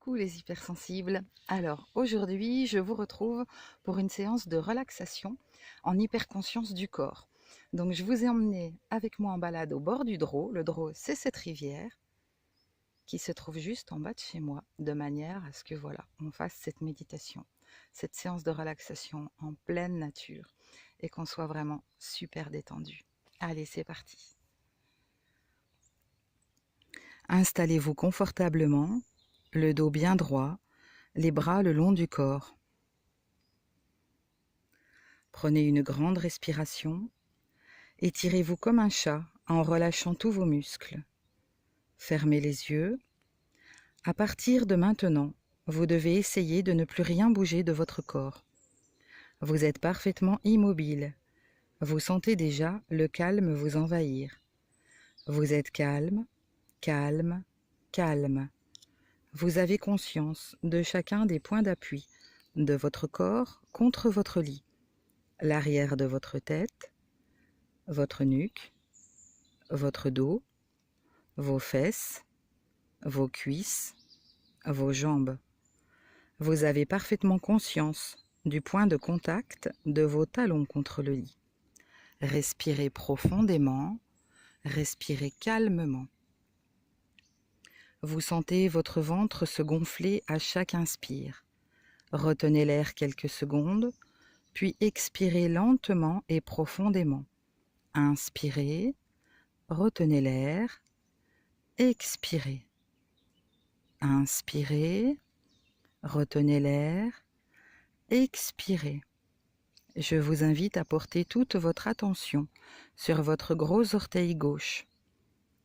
Coucou les hypersensibles. Alors aujourd'hui, je vous retrouve pour une séance de relaxation en hyperconscience du corps. Donc je vous ai emmené avec moi en balade au bord du Drô. Le Drô, c'est cette rivière qui se trouve juste en bas de chez moi, de manière à ce que voilà, on fasse cette méditation, cette séance de relaxation en pleine nature et qu'on soit vraiment super détendu. Allez, c'est parti. Installez-vous confortablement, le dos bien droit, les bras le long du corps. Prenez une grande respiration. Étirez-vous comme un chat en relâchant tous vos muscles. Fermez les yeux. À partir de maintenant, vous devez essayer de ne plus rien bouger de votre corps. Vous êtes parfaitement immobile. Vous sentez déjà le calme vous envahir. Vous êtes calme, calme, calme. Vous avez conscience de chacun des points d'appui de votre corps contre votre lit. L'arrière de votre tête, votre nuque, votre dos, vos fesses, vos cuisses, vos jambes. Vous avez parfaitement conscience du point de contact de vos talons contre le lit. Respirez profondément, respirez calmement. Vous sentez votre ventre se gonfler à chaque inspire. Retenez l'air quelques secondes, puis expirez lentement et profondément. Inspirez, retenez l'air, expirez. Inspirez, retenez l'air, expirez. Je vous invite à porter toute votre attention sur votre gros orteil gauche.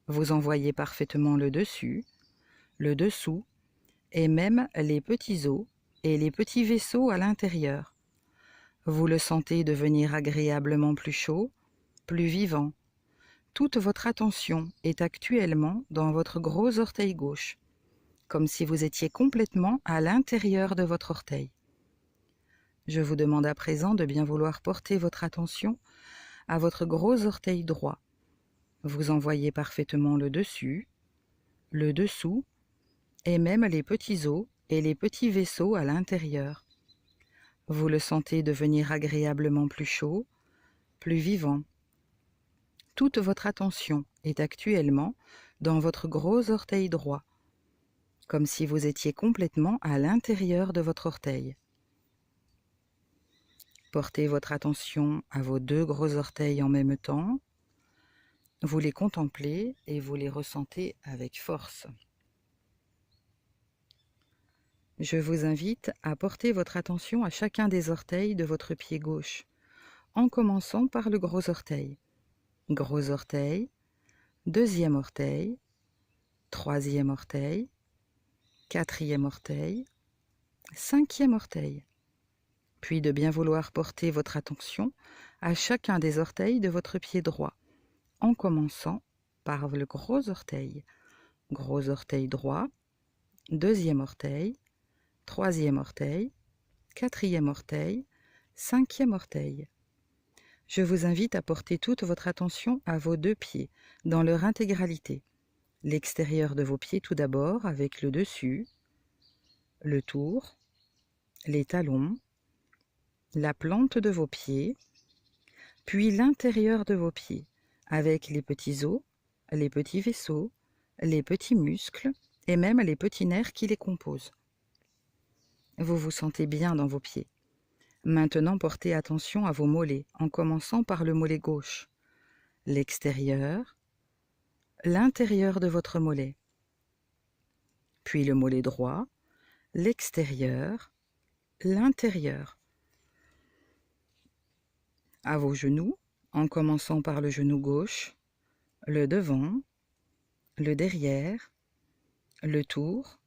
Vous en voyez parfaitement le dessus, le dessous et même les petits os et les petits vaisseaux à l'intérieur. Vous le sentez devenir agréablement plus chaud, plus vivant. Toute votre attention est actuellement dans votre gros orteil gauche, comme si vous étiez complètement à l'intérieur de votre orteil. Je vous demande à présent de bien vouloir porter votre attention à votre gros orteil droit. Vous en voyez parfaitement le dessus, le dessous et même les petits os et les petits vaisseaux à l'intérieur. Vous le sentez devenir agréablement plus chaud, plus vivant. Toute votre attention est actuellement dans votre gros orteil droit, comme si vous étiez complètement à l'intérieur de votre orteil. Portez votre attention à vos deux gros orteils en même temps. Vous les contemplez et vous les ressentez avec force. Je vous invite à porter votre attention à chacun des orteils de votre pied gauche, en commençant par le gros orteil. Gros orteil, deuxième orteil, troisième orteil, quatrième orteil, cinquième orteil. Puis de bien vouloir porter votre attention à chacun des orteils de votre pied droit, en commençant par le gros orteil. Gros orteil droit, deuxième orteil, troisième orteil, quatrième orteil, cinquième orteil. Je vous invite à porter toute votre attention à vos deux pieds, dans leur intégralité. L'extérieur de vos pieds tout d'abord, avec le dessus, le tour, les talons, la plante de vos pieds, puis l'intérieur de vos pieds, avec les petits os, les petits vaisseaux, les petits muscles et même les petits nerfs qui les composent. Vous vous sentez bien dans vos pieds. Maintenant, portez attention à vos mollets, en commençant par le mollet gauche, l'extérieur, l'intérieur de votre mollet, puis le mollet droit, l'extérieur, l'intérieur. À vos genoux, en commençant par le genou gauche, le devant, le derrière, le tour,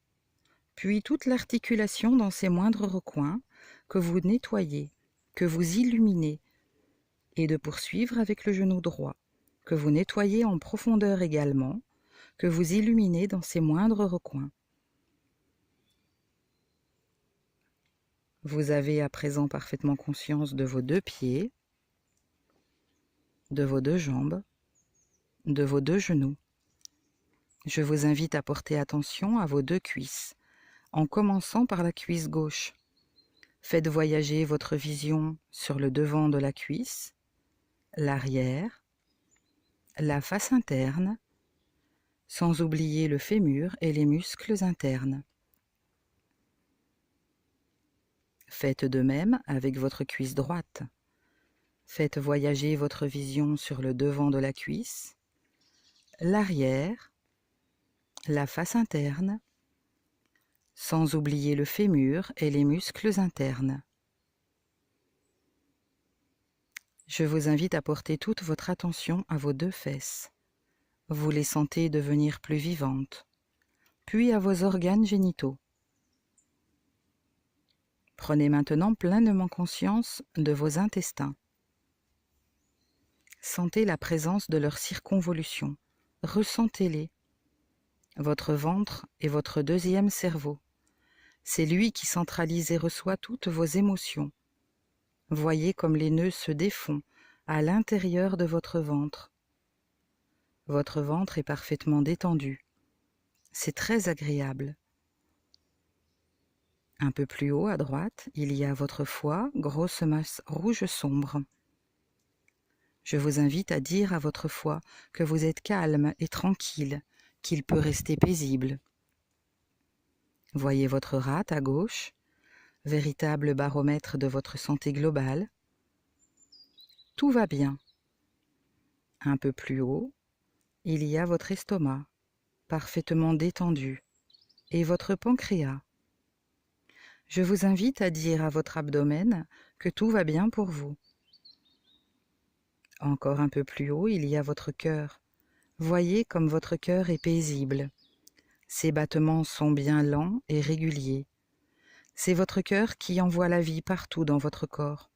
puis toute l'articulation dans ses moindres recoins que vous nettoyez, que vous illuminez, et de poursuivre avec le genou droit, que vous nettoyez en profondeur également, que vous illuminez dans ses moindres recoins. Vous avez à présent parfaitement conscience de vos deux pieds, de vos deux jambes, de vos deux genoux. Je vous invite à porter attention à vos deux cuisses, en commençant par la cuisse gauche. Faites voyager votre vision sur le devant de la cuisse, l'arrière, la face interne, sans oublier le fémur et les muscles internes. Faites de même avec votre cuisse droite. Faites voyager votre vision sur le devant de la cuisse, l'arrière, la face interne, sans oublier le fémur et les muscles internes. Je vous invite à porter toute votre attention à vos deux fesses. Vous les sentez devenir plus vivantes, puis à vos organes génitaux. Prenez maintenant pleinement conscience de vos intestins. Sentez la présence de leur circonvolution, ressentez-les. Votre ventre est votre deuxième cerveau. C'est lui qui centralise et reçoit toutes vos émotions. Voyez comme les nœuds se défont à l'intérieur de votre ventre. Votre ventre est parfaitement détendu. C'est très agréable. Un peu plus haut à droite, il y a votre foie, grosse masse rouge sombre. Je vous invite à dire à votre foie que vous êtes calme et tranquille, qu'il peut rester paisible. Voyez votre rate à gauche, véritable baromètre de votre santé globale. Tout va bien. Un peu plus haut, il y a votre estomac, parfaitement détendu, et votre pancréas. Je vous invite à dire à votre abdomen que tout va bien pour vous. Encore un peu plus haut, il y a votre cœur. Voyez comme votre cœur est paisible. Ses battements sont bien lents et réguliers. C'est votre cœur qui envoie la vie partout dans votre corps.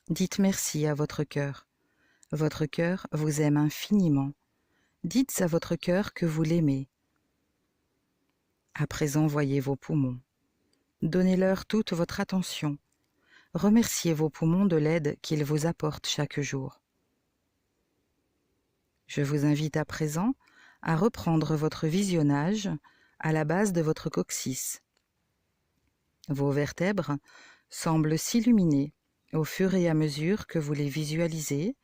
Dites merci à votre cœur. Votre cœur vous aime infiniment. Dites à votre cœur que vous l'aimez. À présent, voyez vos poumons. Donnez-leur toute votre attention. Remerciez vos poumons de l'aide qu'ils vous apportent chaque jour. Je vous invite à présent à reprendre votre visionnage à la base de votre coccyx. Vos vertèbres semblent s'illuminer au fur et à mesure que vous les visualisez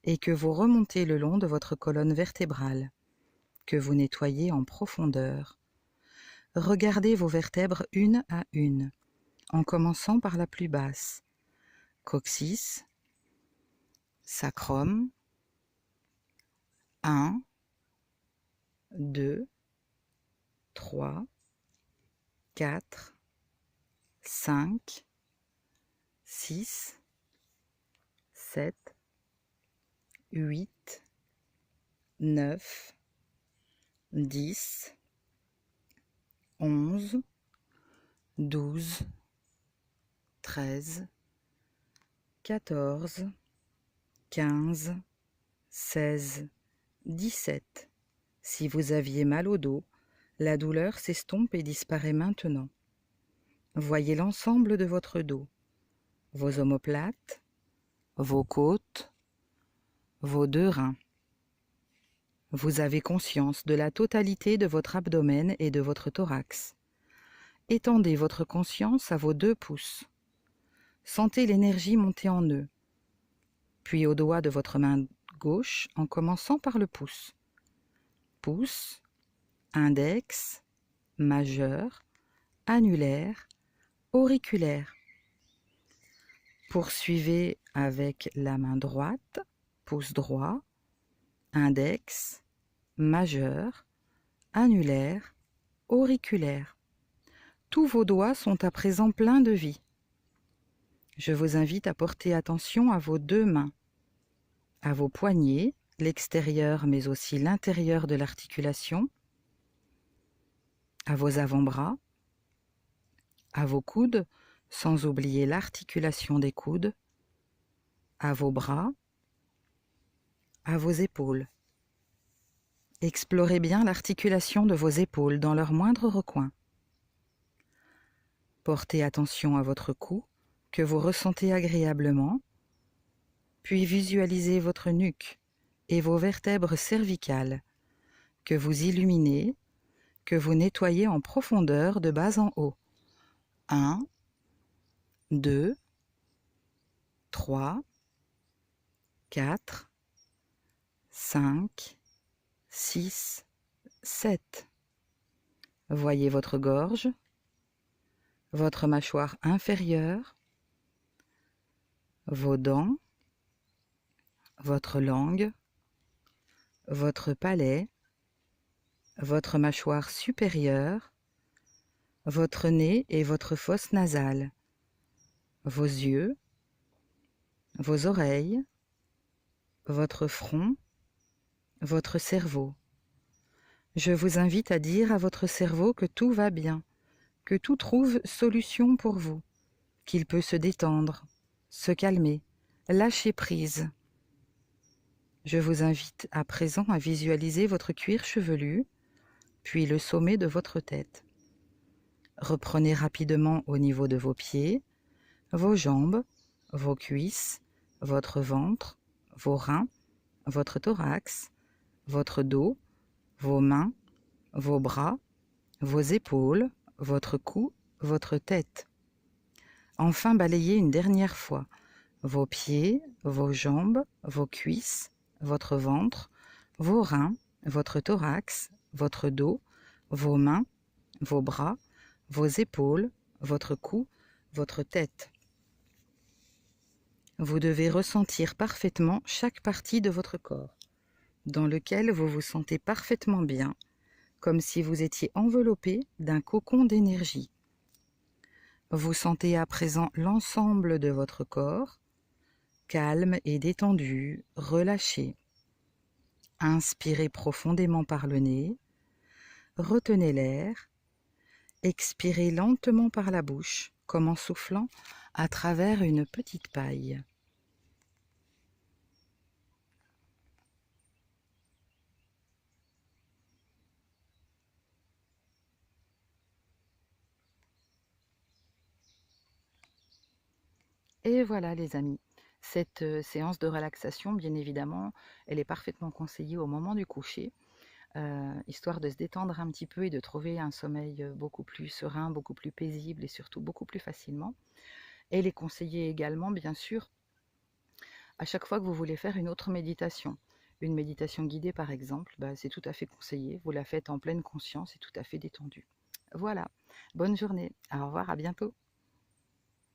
et que vous remontez le long de votre colonne vertébrale, que vous nettoyez en profondeur. Regardez vos vertèbres une à une, en commençant par la plus basse. Coccyx, sacrum, 1, 2, 3, 4, 5, 6, 7, 8, 9, 10, 11, 12, 13, 14, 15, 16, 17. Si vous aviez mal au dos, la douleur s'estompe et disparaît maintenant. Voyez l'ensemble de votre dos, vos omoplates, vos côtes, vos deux reins. Vous avez conscience de la totalité de votre abdomen et de votre thorax. Étendez votre conscience à vos 2 pouces. Sentez l'énergie monter en eux, puis au doigt de votre main gauche en commençant par le pouce. Pouce, index, majeur, annulaire, auriculaire. Poursuivez avec la main droite, pouce droit, index, majeur, annulaire, auriculaire. Tous vos doigts sont à présent pleins de vie. Je vous invite à porter attention à vos 2 mains, à vos poignets, l'extérieur mais aussi l'intérieur de l'articulation, à vos avant-bras, à vos coudes, sans oublier l'articulation des coudes, à vos bras, à vos épaules. Explorez bien l'articulation de vos épaules dans leur moindre recoin. Portez attention à votre cou, que vous ressentez agréablement, puis visualisez votre nuque et vos vertèbres cervicales, que vous illuminez, que vous nettoyez en profondeur de bas en haut. 1, 2, 3, 4, 5, 6, 7. Voyez votre gorge, votre mâchoire inférieure, vos dents, votre langue, votre palais, votre mâchoire supérieure, votre nez et votre fosse nasale, vos yeux, vos oreilles, votre front, votre cerveau. Je vous invite à dire à votre cerveau que tout va bien, que tout trouve solution pour vous, qu'il peut se détendre, se calmer, lâcher prise. Je vous invite à présent à visualiser votre cuir chevelu, puis le sommet de votre tête. Reprenez rapidement au niveau de vos pieds, vos jambes, vos cuisses, votre ventre, vos reins, votre thorax, votre dos, vos mains, vos bras, vos épaules, votre cou, votre tête. Enfin, balayez une dernière fois vos pieds, vos jambes, vos cuisses, votre ventre, vos reins, votre thorax, votre dos, vos mains, vos bras, vos épaules, votre cou, votre tête. Vous devez ressentir parfaitement chaque partie de votre corps, dans lequel vous vous sentez parfaitement bien, comme si vous étiez enveloppé d'un cocon d'énergie. Vous sentez à présent l'ensemble de votre corps, calme et détendu, relâché. Inspirez profondément par le nez, retenez l'air, expirez lentement par la bouche, comme en soufflant à travers une petite paille. Et voilà les amis, cette séance de relaxation, bien évidemment, elle est parfaitement conseillée au moment du coucher, histoire de se détendre un petit peu et de trouver un sommeil beaucoup plus serein, beaucoup plus paisible et surtout beaucoup plus facilement. Elle est conseillée également, bien sûr, à chaque fois que vous voulez faire une autre méditation. Une méditation guidée par exemple, c'est tout à fait conseillé, vous la faites en pleine conscience et tout à fait détendue. Voilà, bonne journée, au revoir, à bientôt.